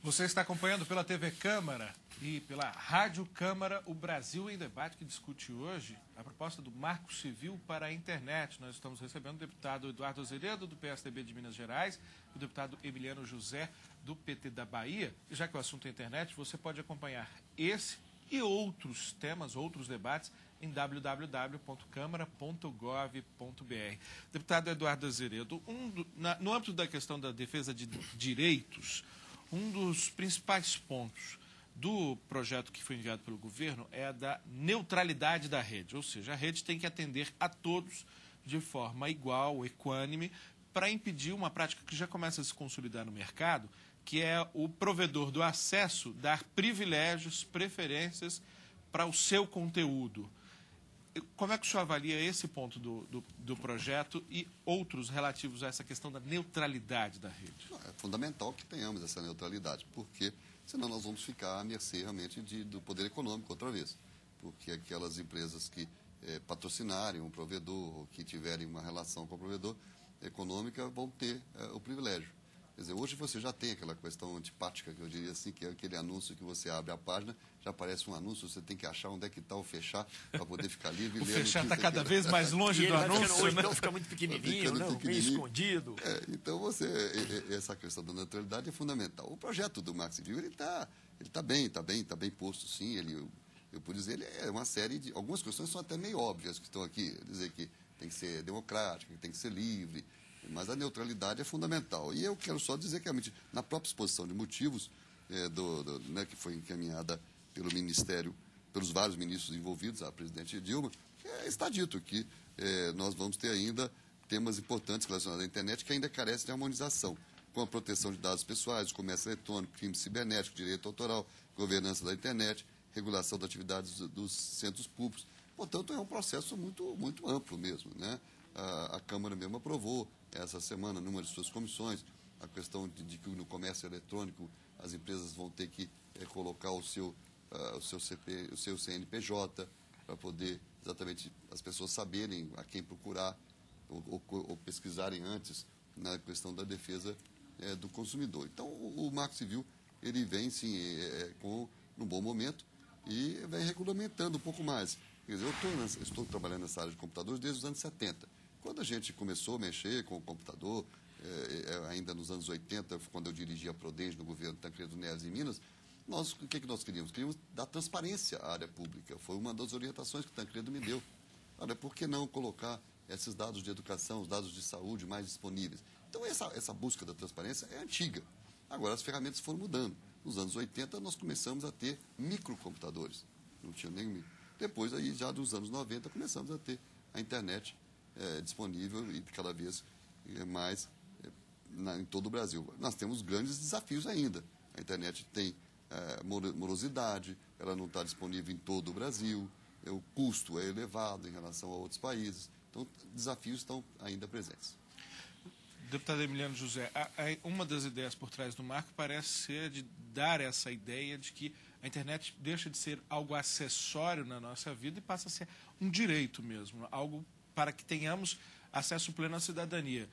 Você está acompanhando pela TV Câmara e pela Rádio Câmara o Brasil em Debate, que discute hoje a proposta do Marco Civil para a internet. Nós estamos recebendo o deputado Eduardo Azeredo, do PSDB de Minas Gerais, o deputado Emiliano José, do PT da Bahia. E já que o assunto é internet, você pode acompanhar esse e outros temas, outros debates, em www.câmara.gov.br. Deputado Eduardo Azeredo, no âmbito da questão da defesa de direitos, um dos principais pontos do projeto que foi enviado pelo governo é a da neutralidade da rede, ou seja, a rede tem que atender a todos de forma igual, equânime, para impedir uma prática que já começa a se consolidar no mercado, que é o provedor do acesso dar privilégios, preferências para o seu conteúdo. Como é que o senhor avalia esse ponto do projeto e outros relativos a essa questão da neutralidade da rede? É fundamental que tenhamos essa neutralidade, porque senão nós vamos ficar à mercê realmente do poder econômico outra vez. Porque aquelas empresas que patrocinarem um provedor ou que tiverem uma relação com o provedor econômica vão ter o privilégio. Quer dizer, hoje você já tem aquela questão antipática, que eu diria assim, que é aquele anúncio que você abre a página, já aparece um anúncio, você tem que achar onde é que está o fechar para poder ficar livre. O fechar está cada vez mais longe do anúncio, hoje, né? Não fica muito pequenininho, meio escondido. Então, essa questão da neutralidade é fundamental. O projeto do Marco Civil, ele está bem posto, sim. Eu por dizer, ele é uma série de... Algumas questões são até meio óbvias que estão aqui. Dizer que tem que ser democrático, que tem que ser livre, mas a neutralidade é fundamental. E eu quero só dizer que, realmente, na própria exposição de motivos, que foi encaminhada pelo Ministério, pelos vários ministros envolvidos, a presidente Dilma, está dito que nós vamos ter ainda temas importantes relacionados à internet que ainda carecem de harmonização, com a proteção de dados pessoais, comércio eletrônico, crime cibernético, direito autoral, governança da internet, regulação das atividades dos centros públicos. Portanto, é um processo muito, muito amplo mesmo, né? A Câmara mesmo aprovou essa semana, numa de suas comissões, a questão de que no comércio eletrônico as empresas vão ter que colocar o seu CNPJ para poder exatamente as pessoas saberem a quem procurar ou pesquisarem antes na questão da defesa do consumidor. Então, o Marco Civil ele vem, sim, num bom momento e vem regulamentando um pouco mais. Quer dizer, eu estou trabalhando nessa área de computadores desde os anos 70. Quando a gente começou a mexer com o computador, ainda nos anos 80, quando eu dirigia a Prodenge no governo Tancredo Neves em Minas, o que nós queríamos? Queríamos dar transparência à área pública. Foi uma das orientações que o Tancredo me deu. Olha, por que não colocar esses dados de educação, os dados de saúde mais disponíveis? Então, essa busca da transparência é antiga. Agora, as ferramentas foram mudando. Nos anos 80, nós começamos a ter microcomputadores. Não tinha nem micro. Depois, aí, já dos anos 90, começamos a ter a internet disponível e cada vez mais em todo o Brasil. Nós temos grandes desafios ainda. A internet tem morosidade, ela não está disponível em todo o Brasil, o custo é elevado em relação a outros países. Então, desafios estão ainda presentes. Deputado Emiliano José, uma das ideias por trás do marco parece ser de dar essa ideia de que a internet deixa de ser algo acessório na nossa vida e passa a ser um direito mesmo, algo para que tenhamos acesso pleno à cidadania.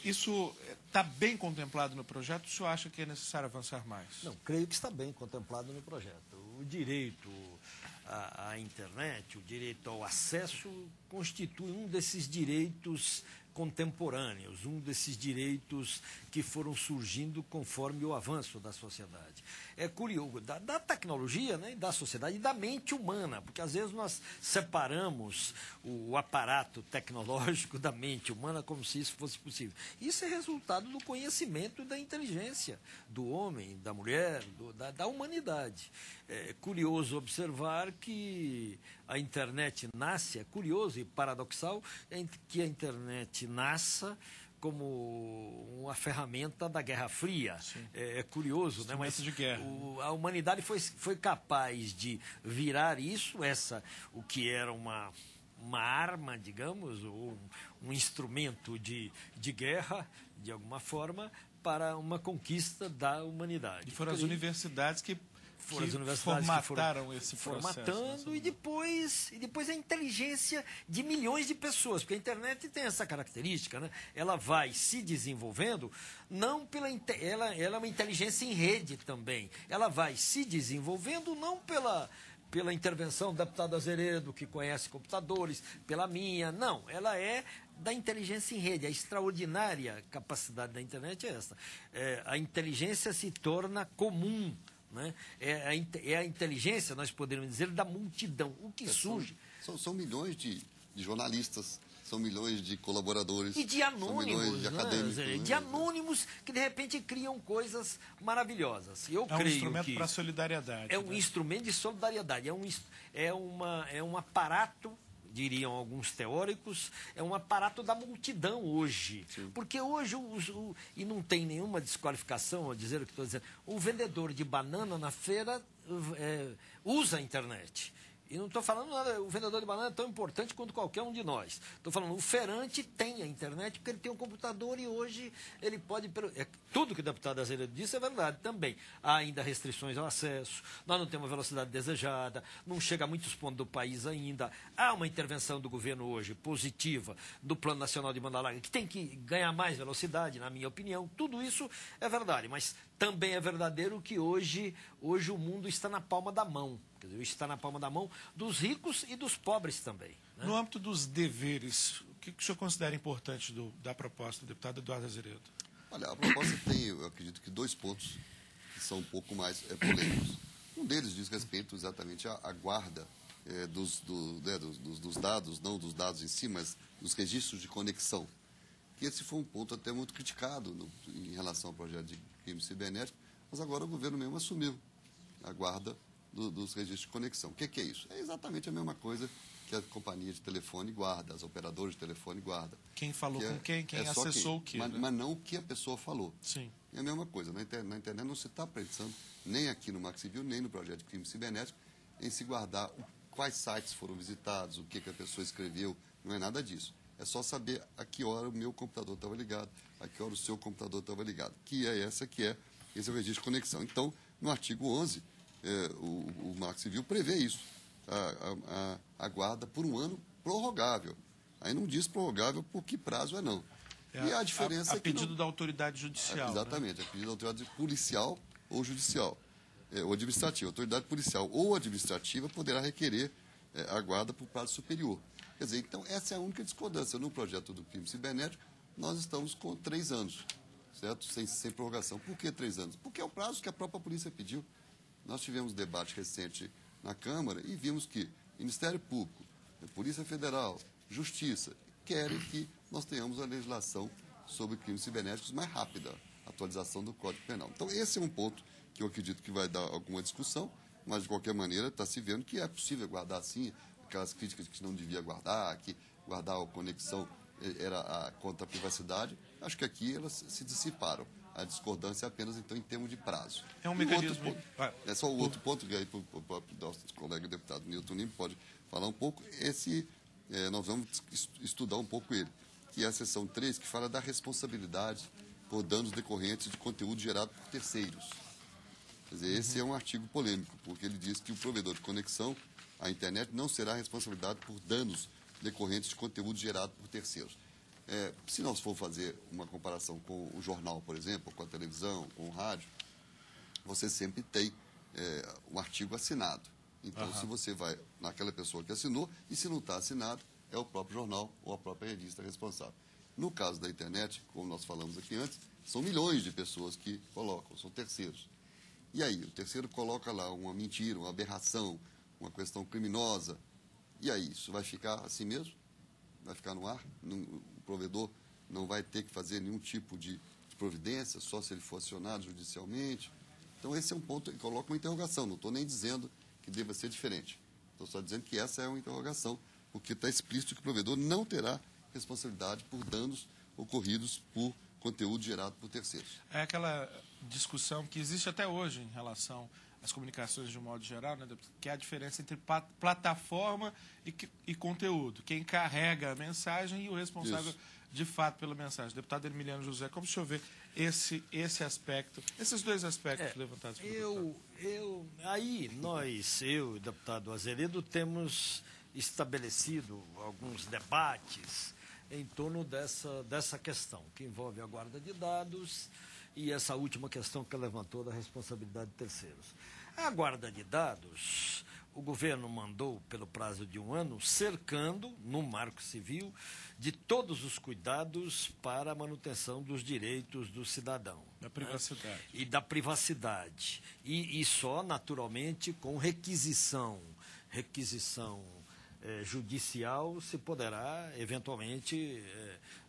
Isso está bem contemplado no projeto? O senhor acha que é necessário avançar mais? Não, creio que está bem contemplado no projeto. O direito à internet, o direito ao acesso, constitui um desses direitos contemporâneos, um desses direitos que foram surgindo conforme o avanço da sociedade. É curioso, da tecnologia, né, da sociedade e da mente humana, porque às vezes nós separamos o aparato tecnológico da mente humana como se isso fosse possível. Isso é resultado do conhecimento e da inteligência do homem, da mulher, da humanidade. É curioso observar que a internet nasce, é curioso e paradoxal que a internet nasça como uma ferramenta da Guerra Fria. É curioso, né? Mas de guerra. A humanidade foi capaz de virar isso, o que era uma arma, digamos, ou um instrumento de guerra, de alguma forma, para uma conquista da humanidade. E foram as universidades que foram as universidades formataram que esse foram processo, formatando, né? e depois a inteligência de milhões de pessoas, porque a internet tem essa característica, né? Ela vai se desenvolvendo, não ela é uma inteligência em rede também. Ela vai se desenvolvendo não pela intervenção do deputado Azeredo, que conhece computadores, pela minha, não. Ela é da inteligência em rede. A extraordinária capacidade da internet é essa. A inteligência se torna comum, né? É a inteligência, nós poderíamos dizer, da multidão. O que surge... São milhões de jornalistas, são milhões de colaboradores. E de anônimos, são milhões de acadêmicos. Né? De anônimos que, de repente, criam coisas maravilhosas. Eu É um creio instrumento que para a solidariedade. é um instrumento de solidariedade. É um aparato, diriam alguns teóricos, é um aparato da multidão hoje. Sim. Porque hoje, e não tem nenhuma desqualificação ao dizer o que estou dizendo, o vendedor de banana na feira usa a internet. E não estou falando nada, o vendedor de banana é tão importante quanto qualquer um de nós. Estou falando, o feirante tem a internet porque ele tem um computador e hoje ele pode... tudo que o deputado Azeredo disse é verdade também. Há ainda restrições ao acesso, nós não temos a velocidade desejada, não chega a muitos pontos do país ainda. Há uma intervenção do governo hoje positiva do Plano Nacional de Banda Larga, que tem que ganhar mais velocidade, na minha opinião. Tudo isso é verdade, mas também é verdadeiro que hoje o mundo está na palma da mão. Quer dizer, está na palma da mão dos ricos e dos pobres também. Né? No âmbito dos deveres, o que o senhor considera importante da proposta do deputado Eduardo Azeredo? Olha, a proposta tem, eu acredito que 2 pontos que são um pouco mais polêmicos. Um deles diz respeito exatamente à guarda dos dados, não dos dados em si, mas dos registros de conexão. Que esse foi um ponto até muito criticado em relação ao projeto de crime cibernético, mas agora o governo mesmo assumiu a guarda dos registros de conexão. O que é isso? É exatamente a mesma coisa que a companhia de telefone guarda, as operadoras de telefone guardam. Quem falou com quem acessou o quê? Mas não o que a pessoa falou. Sim. É a mesma coisa. Na internet não se está pensando, nem aqui no Marco Civil, nem no projeto de crime cibernético, em se guardar quais sites foram visitados, o que a pessoa escreveu. Não é nada disso. É só saber a que hora o meu computador estava ligado, a que hora o seu computador estava ligado. Esse é o registro de conexão. Então, no artigo 11, o Marco Civil prevê isso, a guarda por um ano prorrogável. Aí não diz prorrogável por que prazo não. E a diferença a pedido da autoridade judicial. Exatamente, né? A pedido da autoridade policial ou judicial, ou administrativa. A autoridade policial ou administrativa poderá requerer a guarda por prazo superior. Quer dizer, então essa é a única discordância. No projeto do crime cibernético, nós estamos com 3 anos, certo? Sem prorrogação. Por que 3 anos? Porque é o prazo que a própria polícia pediu. Nós tivemos debate recente na Câmara e vimos que Ministério Público, Polícia Federal, Justiça, querem que nós tenhamos a legislação sobre crimes cibernéticos mais rápida, a atualização do Código Penal. Então, esse é um ponto que eu acredito que vai dar alguma discussão, mas, de qualquer maneira, está se vendo que é possível guardar, sim, aquelas críticas que não devia guardar, que guardar a conexão era contra a privacidade. Acho que aqui elas se dissiparam. A discordância é apenas, então, em termos de prazo. É um mecanismo... É só o outro ponto, que aí o nosso colega deputado Nilton Lima pode falar um pouco. Nós vamos estudar um pouco ele, que é a seção 3, que fala da responsabilidade por danos decorrentes de conteúdo gerado por terceiros. Quer dizer, esse é um artigo polêmico, porque ele diz que o provedor de conexão à internet não será responsabilizado por danos decorrentes de conteúdo gerado por terceiros. Se nós for fazer uma comparação com o jornal, por exemplo, com a televisão, com o rádio, você sempre tem um artigo assinado. Então, se você vai naquela pessoa que assinou, e se não está assinado, é o próprio jornal ou a própria revista responsável. No caso da internet, como nós falamos aqui antes, são milhões de pessoas que colocam, são terceiros. E aí, o terceiro coloca lá uma mentira, uma aberração, uma questão criminosa. E aí, isso vai ficar assim mesmo? Vai ficar no ar? O provedor não vai ter que fazer nenhum tipo de providência, só se ele for acionado judicialmente? Então, esse é um ponto que coloca uma interrogação. Não estou nem dizendo que deva ser diferente. Estou só dizendo que essa é uma interrogação, porque está explícito que o provedor não terá responsabilidade por danos ocorridos por conteúdo gerado por terceiros. É aquela discussão que existe até hoje em relação às comunicações de um modo geral, né, que é a diferença entre plataforma e conteúdo. Quem carrega a mensagem e o responsável de fato pela mensagem. Deputado Emiliano José, como o senhor vê esse aspecto, esses dois aspectos levantados pelo deputado? Eu e o deputado Azeredo temos estabelecido alguns debates em torno dessa questão, que envolve a guarda de dados e essa última questão que levantou da responsabilidade de terceiros. A guarda de dados, o governo mandou, pelo prazo de 1 ano, cercando, no Marco Civil, de todos os cuidados para a manutenção dos direitos do cidadão. Da privacidade. Né? E da privacidade. E só, naturalmente, com requisição judicial se poderá, eventualmente,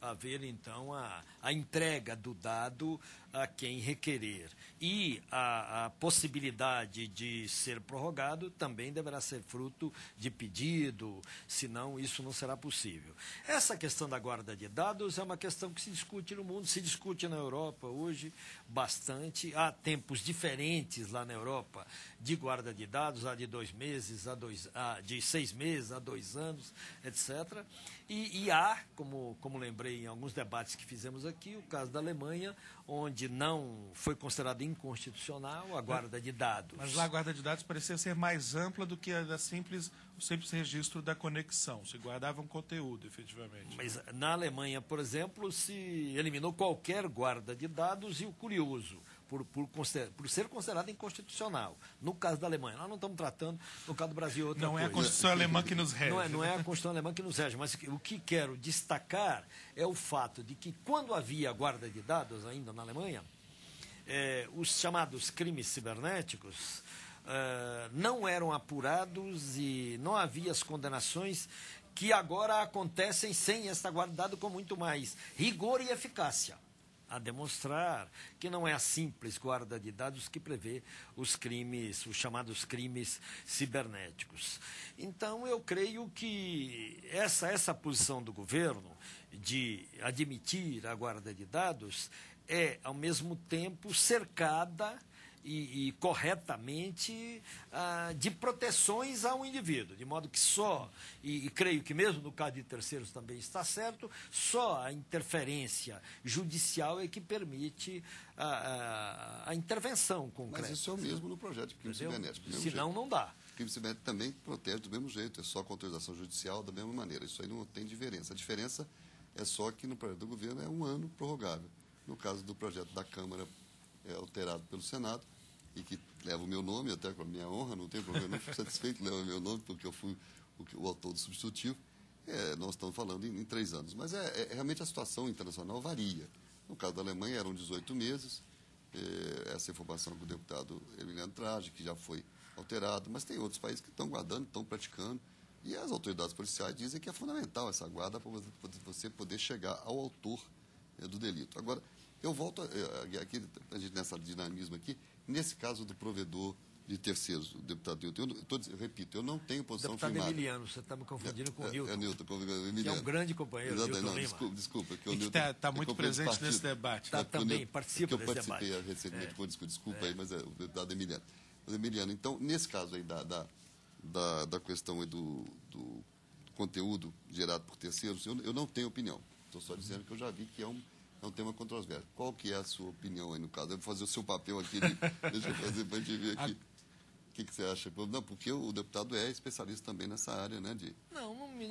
haver, então, a entrega do dado a quem requerer. E a possibilidade de ser prorrogado também deverá ser fruto de pedido, senão isso não será possível. Essa questão da guarda de dados é uma questão que se discute no mundo, se discute na Europa hoje bastante. Há tempos diferentes lá na Europa de guarda de dados, há de 2 meses, de 6 meses a 2 anos, etc. E há, como lembrei em alguns debates que fizemos aqui, o caso da Alemanha, onde não foi considerado inconstitucional a guarda de dados. Mas lá a guarda de dados parecia ser mais ampla do que o simples registro da conexão. Se guardava um conteúdo, efetivamente. Mas na Alemanha, por exemplo, se eliminou qualquer guarda de dados e o curioso, por ser considerado inconstitucional. No caso da Alemanha, nós não estamos tratando, no caso do Brasil, outra coisa. Não é a Constituição alemã que nos rege. Não é a Constituição alemã que nos rege, mas o que quero destacar é o fato de que, quando havia guarda de dados ainda na Alemanha, os chamados crimes cibernéticos não eram apurados e não havia as condenações que agora acontecem sem esta guarda de dados, com muito mais rigor e eficácia, a demonstrar que não é a simples guarda de dados que prevê os chamados crimes cibernéticos. Então, eu creio que essa posição do governo de admitir a guarda de dados é, ao mesmo tempo, cercada e corretamente de proteções ao indivíduo, de modo que e creio que mesmo no caso de terceiros também está certo, só a interferência judicial é que permite a intervenção concreta. Mas isso é o mesmo no projeto de crime cibernético. Senão não dá. O crime cibernético também protege do mesmo jeito, é só com autorização judicial da mesma maneira. Isso aí não tem diferença. A diferença é só que no projeto do governo é 1 ano prorrogável. No caso do projeto da Câmara, alterado pelo Senado, e que leva o meu nome, até com a minha honra, não tem problema, não fico satisfeito, leva o meu nome, porque eu fui o autor do substitutivo. Nós estamos falando em 3 anos. Mas realmente a situação internacional varia. No caso da Alemanha, eram 18 meses, essa informação com o deputado Emiliano Trage, que já foi alterado, mas tem outros países que estão guardando, estão praticando, e as autoridades policiais dizem que é fundamental essa guarda para você poder chegar ao autor do delito. Agora, eu volto aqui, a gente nessa dinamismo aqui, nesse caso do provedor de terceiros, o deputado Nilton, eu repito, eu não tenho posição deputado firmada. Emiliano, você está me confundindo com o Nilton. É Nilton, Emiliano. Que é um grande companheiro, Exatamente, Nilton não, desculpa. Que e que está muito presente nesse debate. Também participa desse debate. Eu participei recentemente, desculpa aí, mas é o deputado Emiliano. Mas, Emiliano, então, nesse caso aí da questão aí do conteúdo gerado por terceiros, eu não tenho opinião. Estou só dizendo que eu já vi que é um tema controverso. Qual que é a sua opinião aí no caso? Eu vou fazer o seu papel aqui, deixa eu fazer para a gente ver aqui. O que você acha? Não, porque o deputado é especialista também nessa área, né, de não me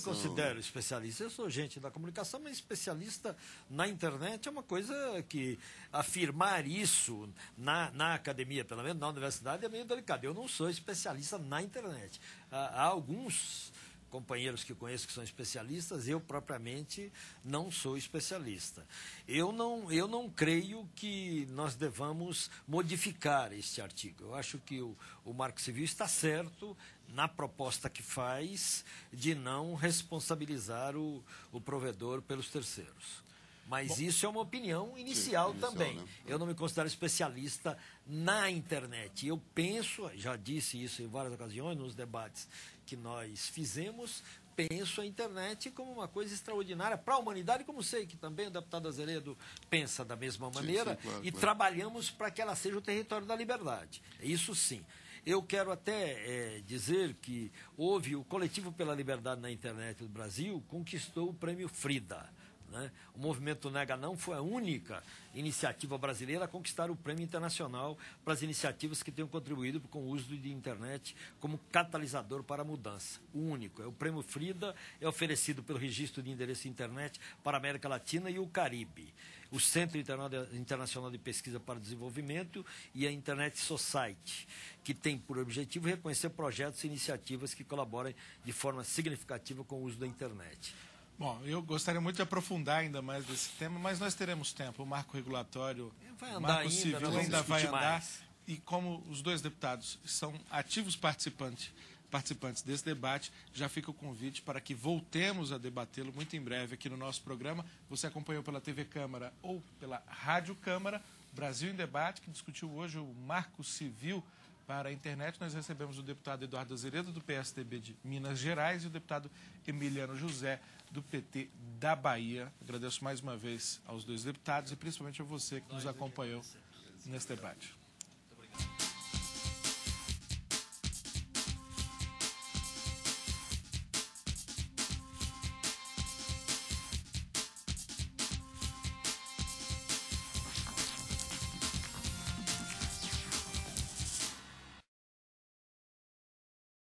considero especialista. Eu sou gente da comunicação, mas especialista na internet é uma coisa que afirmar isso na academia, pelo menos na universidade, é meio delicado. Eu não sou especialista na internet. Há alguns companheiros que conheço que são especialistas, eu propriamente não sou especialista. Eu não creio que nós devamos modificar este artigo. Eu acho que o Marco Civil está certo na proposta que faz de não responsabilizar o provedor pelos terceiros. Mas isso é uma opinião inicial também. Né? Eu não me considero especialista na internet. Eu penso, já disse isso em várias ocasiões nos debates que nós fizemos, penso a internet como uma coisa extraordinária para a humanidade, como sei que também o deputado Azeredo pensa da mesma maneira, claro. Trabalhamos para que ela seja o território da liberdade. Isso sim. Eu quero até dizer que o Coletivo pela Liberdade na Internet do Brasil conquistou o prêmio Frida, né? O Movimento Nega Não foi a única iniciativa brasileira a conquistar o Prêmio Internacional para as iniciativas que tenham contribuído com o uso de internet como catalisador para a mudança. O único. O Prêmio Frida é oferecido pelo Registro de Endereço de Internet para a América Latina e o Caribe. O Centro Internacional de Pesquisa para o Desenvolvimento e a Internet Society, que tem por objetivo reconhecer projetos e iniciativas que colaborem de forma significativa com o uso da internet. Bom, eu gostaria muito de aprofundar ainda mais desse tema, mas nós teremos tempo. O marco regulatório, o marco civil ainda vai andar. E como os dois deputados são ativos participantes desse debate, já fica o convite para que voltemos a debatê-lo muito em breve aqui no nosso programa. Você acompanhou pela TV Câmara ou pela Rádio Câmara, Brasil em Debate, que discutiu hoje o marco civil para a internet. Nós recebemos o deputado Eduardo Azeredo, do PSDB de Minas Gerais, e o deputado Emiliano José, do PT da Bahia. Agradeço mais uma vez aos dois deputados e principalmente a você que nos acompanhou nesse debate.